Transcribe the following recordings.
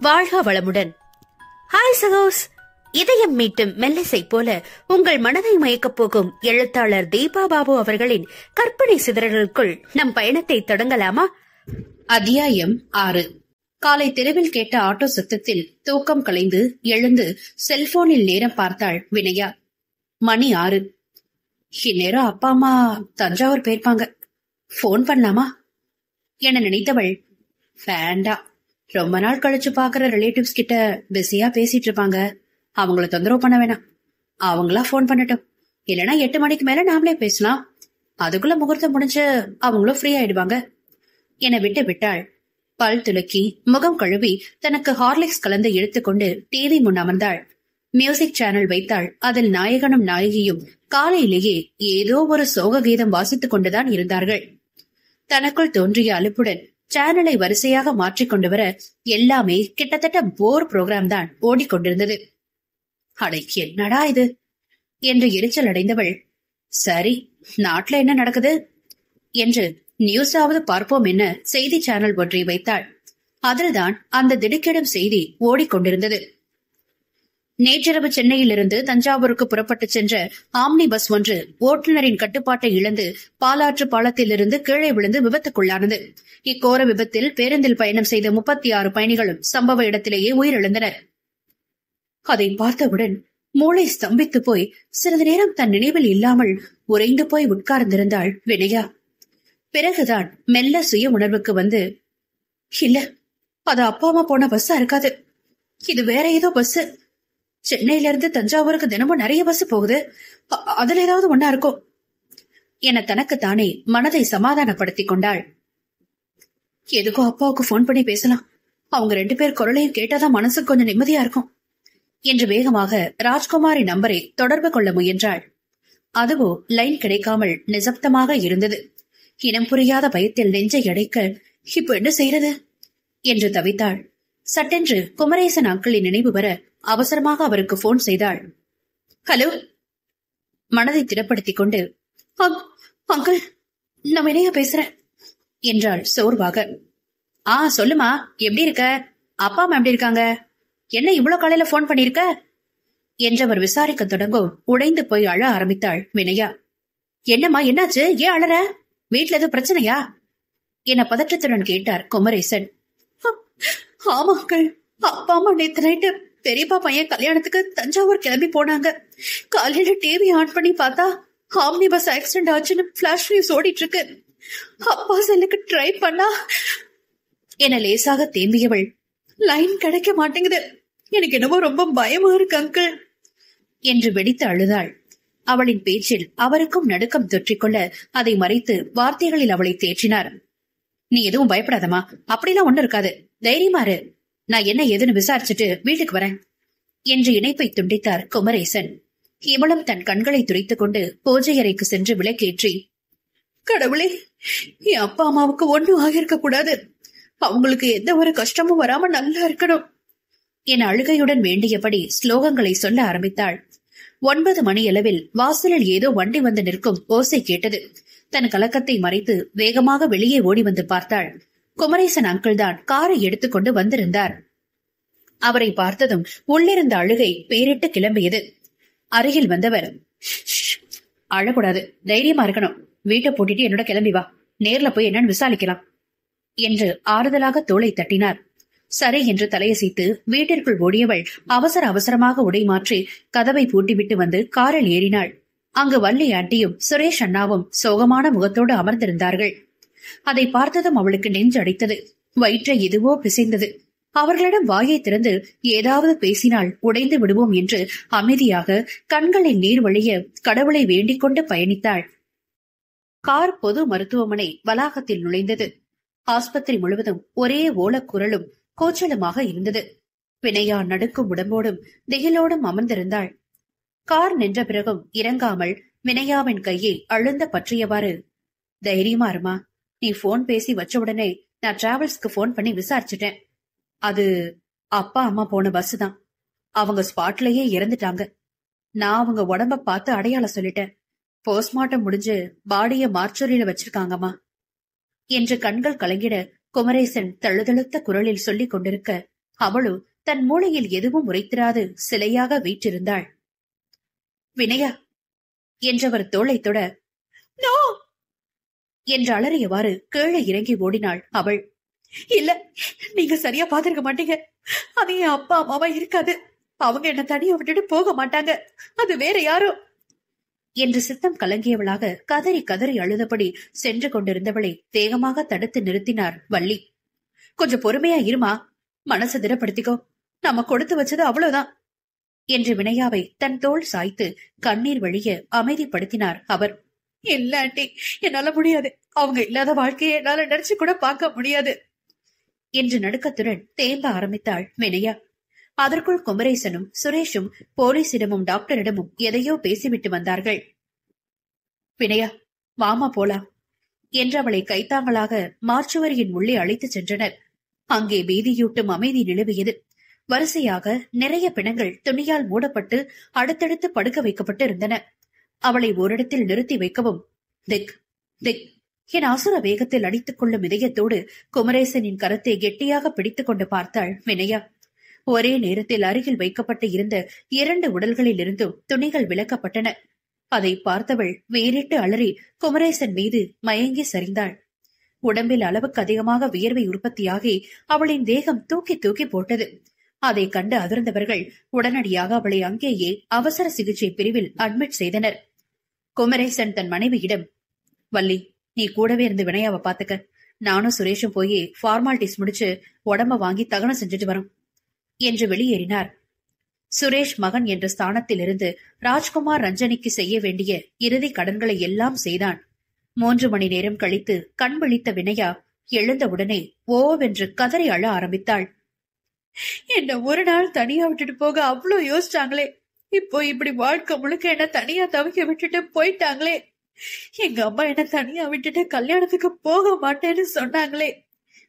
வாழ்க வளமுடன். ஹாய் சகோஸ். இதயம் மீட்டும் மெல்லிசை போல உங்கள் மனதை மயக்கப் போகும் எழுத்தாளர் தீபா பாபு அவர்களின் கற்பனை சிதறல்களுக்குள் நம் பயணத்தை தொடங்கலாமா? அத்தியாயம் 6. காலை தெருவில் கேட்ட ஆட்டோ சத்தத்தில் தூக்கம் கலைந்து எழுந்து செல்போனில் நேரம் பார்த்தாள் வினயா. மணி 6. இந்நேரம் அப்பா அம்மா தஞ்சாவூர் போயிருப்பாங்க, போன் பண்ணலாமா என நினைத்தவள், வேண்டாம், ரொம்ப நாள் கழிச்சு பாக்குற ரிலேட்டிவ்ஸ் கிட்ட பிஸியா பேசிட்டு இருப்பாங்க, அவங்கள தொந்தரவு பண்ண வேணாம், அவங்களா போன் பண்ணட்டும், இல்லனா 8 மணிக்கு மேல நாமளே பேசலாம், அதுக்குள்ள முகூர்த்தம் முடிஞ்சு அவங்களும் ஃப்ரீ ஆயிடுவாங்க என விட்டாள். பல் துலக்கி முகம் கழுவி தனக்கு ஹார்லிக்ஸ் கலந்து எடுத்துக்கொண்டு டிவி முன் அமர்ந்தாள். மியூசிக் சேனல் வைத்தாள். அதில் நாயகனும் நாயகியும் காலையிலேயே ஏதோ ஒரு சோக கீதம் வாசித்துக் கொண்டுதான் இருந்தார்கள். தனக்குள் தோன்றிய அலுப்புடன் சேனலை வரிசையாக மாற்றிக்கொண்டு வர எல்லாமே கிட்டத்தட்ட போர் புரோகிராம் தான் ஓடிக்கொண்டிருந்தது. அடை, என்னடா இது என்று எரிச்சல் அடைந்தவள், சரி நாட்டுல என்ன நடக்குது என்று நியூஸாவது பார்ப்போம் என செய்தி சேனல் ஒன்றை வைத்தாள். அதில்தான் அந்த திடுக்கிடும் செய்தி ஓடிக்கொண்டிருந்தது. நேற்றிரவு சென்னையிலிருந்து தஞ்சாவூருக்கு புறப்பட்டு சென்ற ஆம்னி பஸ் ஒன்று ஓட்டுநரின் கட்டுப்பாட்டை இழந்து பாலாற்று பாலத்திலிருந்து கீழே விழுந்து விபத்துக்குள்ளானது. இக்கோர விபத்தில் பேருந்தில் பயணம் செய்த 36 பயணிகளும் சம்பவ இடத்திலேயே உயிரிழந்தனர். அதை பார்த்தவுடன் மூளை ஸ்தம்பித்து போய் சிறிது நேரம் தன் நினைவில் இல்லாமல் உறைந்து போய் உட்கார்ந்திருந்தாள் வினயா. பிறகுதான் மெல்ல சுய உணர்வுக்கு வந்து, இல்ல, அது அப்பா அம்மா போன பஸ்ஸா இருக்காது, இது வேற ஏதோ பஸ். சென்னையில இருந்து தஞ்சாவூருக்கு தினமும் நிறைய பஸ் போகுது, அதுல ஏதாவது ஒன்னா இருக்கும் என தனக்குத்தானே மனதை சமாதானப்படுத்திக் கொண்டாள். எதுக்கோ அப்பாவுக்கு போன் பண்ணி பேசலாம், அவங்க 2 பேர் குரலையும் கேட்டாதான் மனசுக்கு கொஞ்சம் நிம்மதியா இருக்கும் என்று வேகமாக ராஜ்குமாரி நம்பரை தொடர்பு கொள்ள முயன்றாள். அதுவோ லைன் கிடைக்காமல் நிசப்தமாக இருந்தது. இனம் புரியாத பயத்தில் நெஞ்சை அடைக்க, இப்ப என்ன செய்யறது என்று தவித்தாள். சட்டென்று குமரேசன் அங்கிளின் நினைவு வர அவசரமாக அவருக்கு போன் செய்தாள். ஹலோ. மனதை திடப்படுத்திக் கொண்டு, அங்கிள், நான் வினயா பேசுறேன் என்றாள் சோர்வாக. சொல்லுமா, எப்படி இருக்க? அப்பா அம்மா எப்படி இருக்காங்க? என்ன இவ்வளவு காலையில போன் பண்ணிருக்க என்றவர் விசாரிக்க தொடங்கும். உடைந்து போய் அழ ஆரம்பித்தாள் வினயா. என்னம்மா, என்னாச்சு? ஏன் அழற? வீட்டுல எதுவும் பிரச்சனையா என பதற்றத்துடன் கேட்டார் குமரேசன். ஆமாக்கள், அப்பா அம்மா நேத்து நைட்டு பெரியப்பா பையன் கல்யாணத்துக்கு தஞ்சாவூர் கிளம்பி போனாங்க. காலையில டிவி ஆன் பண்ணி பார்த்தா ஆம்னி பஸ் ஆக்சிடென்ட் ஆச்சுன்னு பிளாஷ் நியூஸ் ஓடிட்டு இருக்கு. அப்பா செல்லுக்கு ட்ரை பண்ணா என லேசாக தேம்பியவள், லைன் கிடைக்க மாட்டேங்குது, எனக்கு என்னவோ ரொம்ப பயமா இருக்கு அங்கிள் என்று வெடித்து அழுதாள். அவளின் பேச்சில் அவருக்கும் நடுக்கம் தொற்றிக்கொள்ள அதை மறைத்து வார்த்தைகளில் அவளை தேற்றினார். நீ எதுவும் பயப்படாதமா, அப்படிலாம் ஒண்ணு இருக்காது, தைரியமாறு, நான் என்ன ஏதுன்னு விசாரிச்சுட்டு வீட்டுக்கு வரேன் என்று இணைப்பை துண்டித்தார் குமரேசன். இவளும் தன் கண்களை துடைத்துக் கொண்டு பூஜை அறைக்கு சென்று விளக்கேற்றி, கடவுளே, என் அப்பா அம்மாவுக்கு ஒண்ணும் ஆகியிருக்க கூடாது, அவங்களுக்கு எந்த ஒரு கஷ்டமும் வராம நல்லா இருக்கணும் என அழுகையுடன் வேண்டியபடி ஸ்லோகங்களை சொல்ல ஆரம்பித்தாள். 9 மணியளவில் வாசலில் ஏதோ வண்டி வந்து நிற்கும் ஓசை கேட்டது. தன் கலக்கத்தை மறைத்து வேகமாக வெளியே ஓடி வந்து பார்த்தாள். குமரேசன் அங்கிள் தான் காரை எடுத்துக்கொண்டு வந்திருந்தார். அவரை பார்த்ததும் உள்ளிருந்த அழுகை பேரிட்டு கிளம்பியது. அருகில் வந்தவர், அழக்கூடாது, தைரியமா இருக்கணும், வீட்டை பூட்டிட்டு என்னோட கிளம்பி வா, நேர்ல போய் என்னன்னு விசாரிக்கலாம் என்று ஆறுதலாக தோளை தட்டினார். சரி என்று தலையசைத்து வீட்டிற்குள் ஓடியவள் அவசர அவசரமாக உடை மாற்றி கதவை பூட்டிவிட்டு வந்து காரில் ஏறினாள். அங்கு வள்ளி ஆண்டியும் சுரேஷ் அண்ணாவும் சோகமான முகத்தோடு அமர்ந்திருந்தார்கள். அதை பார்த்ததும் அவளுக்கு நெஞ்சு அடைத்தது. வயிற்றை எதுவோ பிசைந்தது. அவர்களிடம் வாயை திறந்து ஏதாவது பேசினால் உடைந்து விடுவோம் என்று அமைதியாக கண்களில் நீர் வழிய கடவுளை வேண்டிக் கொண்டு பயணித்தாள். கார் பொது மருத்துவமனை வளாகத்தில் நுழைந்தது. ஆஸ்பத்திரி முழுவதும் ஒரே ஓலக்குரலும் கோச்சலுமாக இருந்தது. வினயா நடுக்கும் உடம்போடும் திகிலோடும் அமர்ந்திருந்தாள். கார் நின்ற பிறகும் இறங்காமல் வினயாவின் கையை அழுந்த பற்றியவாறு, தைரியமா இருமா, நீ போன் பேசி வச்ச உடனே நான் டிராவல்ஸ்க்கு போன் பண்ணி விசாரிச்சுட்டேன். அது அப்பா அம்மா போன பஸ் தான், அவங்க ஸ்பாட்லயே இறந்துட்டாங்க. நான் அவங்க உடம்ப பார்த்து அடையாளம் சொல்லிட்டேன். போஸ்ட்மார்ட்டம் முடிஞ்சு பாடிய மார்ச்சரியில வச்சிருக்காங்கம்மா என்று கண்கள் கலங்கிட குமரேசன் தழுதழுத்த குரலில் சொல்லிக் கொண்டிருக்க அவளோ தன் மூளையில் எதுவும் உரைத்திராது சிலையாக வீற்றிருந்தாள். வினயா என்றவர் தோளை தொட, நோ என்று அலறியவாறு கீழே இறங்கி ஓடினாள் அவள். இல்ல, நீங்க சரியா பாத்திருக்க மாட்டீங்க. அது என் அப்பா அம்மாவா இருக்காது. அவங்க என்ன தனியா விட்டுட்டு போக மாட்டாங்க. அது வேற யாரோ என்று சித்தம் கலங்கியவளாக கதறி கதறி அழுதபடி சென்று கொண்டிருந்தவளை வேகமாக தடுத்து நிறுத்தினார் வள்ளி. கொஞ்சம் பொறுமையா இருமா, மனசை திடப்படுத்திக்கோ, நம்ம கொடுத்து வச்சது அவ்வளவுதான் என்று வினயாவை தன் தோள் சாய்த்து கண்ணீர் வழிய அமைதிப்படுத்தினார் அவர். இல்ல ஆண்டி, என்னால முடியாது. அவங்க இல்லாத வாழ்க்கையை என்னால நினைச்சு கூட பார்க்க முடியாது என்று நடுக்கத்துடன் தேம்ப ஆரம்பித்தாள் வினயா. அதற்குள் குமரேசனும் சுரேஷும் போலீசிடமும் டாக்டரிடமும் எதையோ பேசிவிட்டு வந்தார்கள். வினயா, வாமா போலாம் என்று அவளை கைத்தாங்களாக மார்ச்சுவரியின் உள்ளே அழைத்துச் சென்றனர். அங்கே பீதியூட்டும் அமைதி நிலவியது. வரிசையாக நிறைய பிணங்கள் துணியால் மூடப்பட்டு அடுத்தடுத்து படுக்க வைக்கப்பட்டு இருந்தன. அவளை ஓரிடத்தில் நிறுத்தி வைக்கவும் திக் திக் என் அசுர வேகத்தில் அடித்துக் கொள்ளும் இதயத்தோடு குமரேசனின் கரத்தை கெட்டியாக பிடித்துக் கொண்டு பார்த்தாள் வினயா. ஒரே நேரத்தில் அருகில் வைக்கப்பட்டு இருந்த 2 உடல்களில் இருந்தும் துணிகள் விலக்கப்பட்டன. அதை பார்த்தவள் வேறிட்டு அலறி குமரேசன் மீது மயங்கி சரிந்தாள். உடம்பில் அளவுக்கு அதிகமாக வியர்வை உற்பத்தியாகி அவளின் தேகம் தூக்கி தூக்கி போட்டது. அதை கண்டு அதிர்ந்தவர்கள் உடனடியாக அவளை அங்கேயே அவசர சிகிச்சை பிரிவில் அட்மிட் செய்தனர். குமரேசன் தன் மனைவியிடம், வள்ளி, நீ கூடவே இருந்து வினயாவை பாத்துக்க. நானும் சுரேஷும் போய் ஃபார்மாலிட்டிஸ் முடிச்சு உடம்ப வாங்கி தகனம் செஞ்சுட்டு வரோம் என்று வெளியேறினார். சுரேஷ் மகன் என்ற ஸ்தானத்தில் இருந்து ராஜ்குமார் ரஞ்சனிக்கு செய்ய வேண்டிய இறுதி கடன்களை எல்லாம் செய்தான். 3 மணி நேரம் கழித்து கண் விழித்த வினயா எழுந்தவுடனே ஓவென்று கதறி அழ ஆரம்பித்தாள். என்ன ஒரு நாள் தனியா விட்டுட்டு போக அவ்வளோ யோசிச்சாங்களே, இப்போ இப்படி வாழ்க்கை முழுக்க என்ன தனியா தவிக்க விட்டுட்டு போயிட்டாங்களே. எங்க அம்மா என்ன தனியா விட்டுட்டு கல்யாணத்துக்கு போக மாட்டேன்னு சொன்னாங்களே,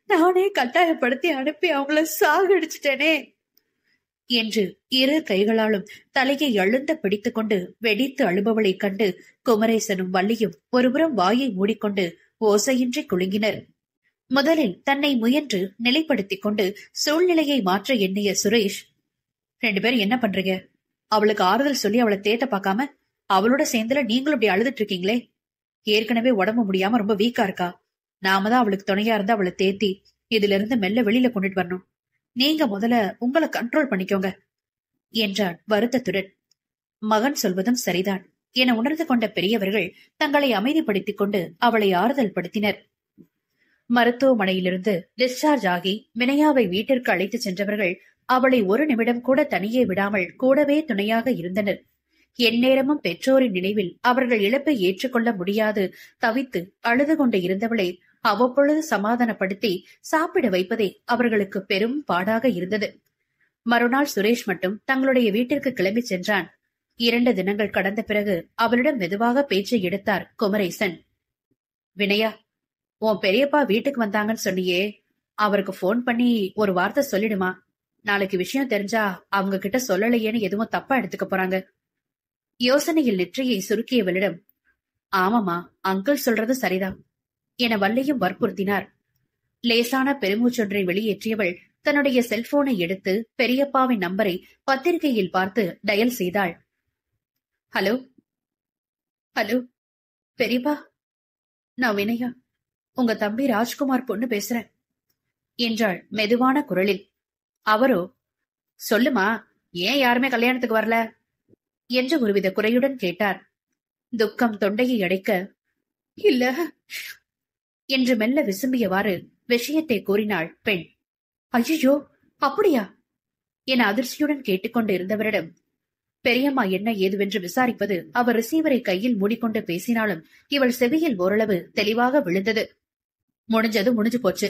நானே கட்டாயப்படுத்தி அனுப்பி அவங்கள சாகடிச்சிட்டேனே என்று 2 கைகளாலும் தலையை அழுந்த பிடித்துக் கொண்டு வெடித்து அழுபவளை கண்டு குமரேசனும் வள்ளியும் ஒருபுறம் வாயை மூடிக்கொண்டு ஓசையின்றி குலுங்கினர். முதலில் தன்னை முயன்று நிலைப்படுத்திக் கொண்டு சூழ்நிலையை மாற்ற எண்ணிய சுரேஷ், 2 பேரும் என்ன பண்றீங்க? அவளுக்கு ஆறுதல் சொல்லி அவளை தேட்ட பார்க்காம அவளோட சேர்ந்துல நீங்களும் இப்படி அழுதுட்டு இருக்கீங்களே. ஏற்கனவே உடம்பு முடியாம ரொம்ப வீக்கா இருக்கா. நாம தான் அவளுக்கு துணையா இருந்து அவளை தேத்தி இதுல இருந்து மெல்ல வெளியில கொண்டுட்டு வரணும். நீங்க முதல்ல உங்களை கண்ட்ரோல் பண்ணிக்கோங்க என்றான் வருத்தத்துடன். மகன் சொல்வதும் சரிதான் என உணர்ந்து கொண்ட பெரியவர்கள் தங்களை அமைதிப்படுத்திக் கொண்டு அவளை ஆறுதல் படுத்தினர். மருத்துவமனையிலிருந்து டிஸ்சார்ஜ் ஆகி வினயாவை வீட்டிற்கு அழைத்துச் சென்றவர்கள் அவளை ஒரு நிமிடம் கூட தனியே விடாமல் கூடவே துணையாக இருந்தனர். எந்நேரமும் பெற்றோரின் நினைவில் அவர்கள் இழப்பை ஏற்றுக்கொள்ள முடியாது தவித்து அழுது கொண்டு இருந்தவளை அவ்வப்பொழுது சமாதானப்படுத்தி சாப்பிட வைப்பதே அவர்களுக்கு பெரும் பாடாக இருந்தது. மறுநாள் சுரேஷ் மட்டும் தங்களுடைய வீட்டிற்கு கிளம்பி சென்றான். 2 தினங்கள் கடந்த பிறகு அவளிடம் மெதுவாக பேச்சை எடுத்தார் குமரேசன். வினயா, உன் பெரியப்பா வீட்டுக்கு வந்தாங்கன்னு சொன்னியே, அவருக்கு போன் பண்ணி ஒரு வார்த்தை சொல்லிடுமா. நாளைக்கு விஷயம் தெரிஞ்சா அவங்க கிட்ட சொல்லலையேன்னு எதுவும் தப்பா எடுத்துக்க போறாங்க. யோசனையில் நெற்றியை சுருக்கியவளிடம், ஆமாமா, அங்கிள் சொல்றது சரிதான் என வள்ளியும் வற்புறுத்தினார். லேசான பெருமூச்சொன்றை வெளியேற்றியவள் தன்னுடைய செல்போனை எடுத்து பெரியப்பாவின் நம்பரை பத்திரிகையில் பார்த்து டயல் செய்தாள். ஹலோ ஹலோ பெரியப்பா, நான் வினயா, உங்க தம்பி ராஜ்குமார் பொண்ணு பேசுறேன் என்றாள் மெதுவான குரலில். அவரோ, சொல்லுமா, ஏன் யாருமே கல்யாணத்துக்கு வரல என்று ஒருவித குறையுடன் கேட்டார். துக்கம் தொண்டையை அடைக்க, இல்ல என்று மெல்ல விசும்பியவாறு விஷயத்தை கூறினாள் பெண். ஐயோ, அப்படியா என அதிர்ச்சியுடன் கேட்டுக்கொண்டு இருந்தவரிடம், பெரியம்மா என்ன ஏதுவென்று விசாரிப்பது அவர் ரிசீவரை கையில் மூடிக்கொண்டு பேசினாலும் இவள் செவியில் ஓரளவு தெளிவாக விழுந்தது. முடிஞ்சது முடிஞ்சு போச்சு,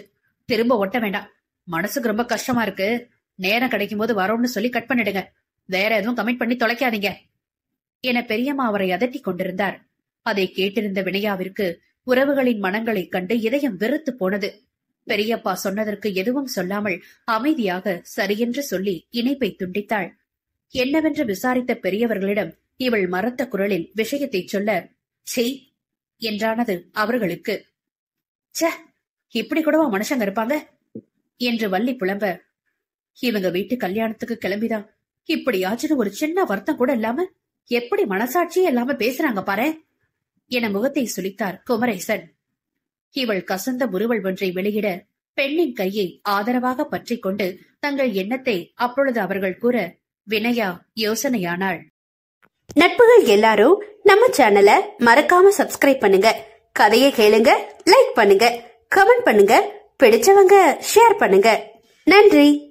திரும்ப ஒட்ட வேண்டாம். மனசுக்கு ரொம்ப கஷ்டமா இருக்கு. நேரம் கிடைக்கும் போது வரோம்னு சொல்லி கட் பண்ணிடுங்க. வேற எதுவும் கமெண்ட் பண்ணி தொலைக்காதீங்க என பெரியம்மா அவரை அதட்டி கொண்டிருந்தார். அதை கேட்டிருந்த வினயாவிற்கு உறவுகளின் மனங்களைக் கண்டு இதயம் வெறுத்து போனது. பெரியப்பா சொன்னதற்கு எதுவும் சொல்லாமல் அமைதியாக சரியென்று சொல்லி இணைப்பை துண்டித்தாள். என்னவென்று விசாரித்த பெரியவர்களிடம் இவள் மறத்த குரலில் விஷயத்தை சொல்ல, சே என்றானது அவர்களுக்கு. ச, இப்படி கூடவா மனுஷங்க இருப்பாங்க என்று வள்ளி புலம்ப, இவங்க வீட்டு கல்யாணத்துக்கு கிளம்பிதான் இப்படியாச்சுன்னு ஒரு சின்ன வருத்தம் கூட இல்லாம எப்படி மனசாட்சியே இல்லாம பேசுறாங்க பாரு என முகத்தை சுளித்தார் குமரேசன். இவள் கசந்த முறுவல் ஒன்றை வெளியிட பெண்ணின் கையை ஆதரவாக பற்றிக் கொண்டு தங்கள் எண்ணத்தை அப்பொழுது அவர்கள் கூற வினயா யோசனையானாள். நட்புகள் எல்லாரும் நம்ம சேனலை மறக்காம சப்ஸ்கிரைப் பண்ணுங்க, கதையை கேளுங்க, லைக் பண்ணுங்க, கமெண்ட் பண்ணுங்க, பிடிச்சவங்க ஷேர் பண்ணுங்க. நன்றி.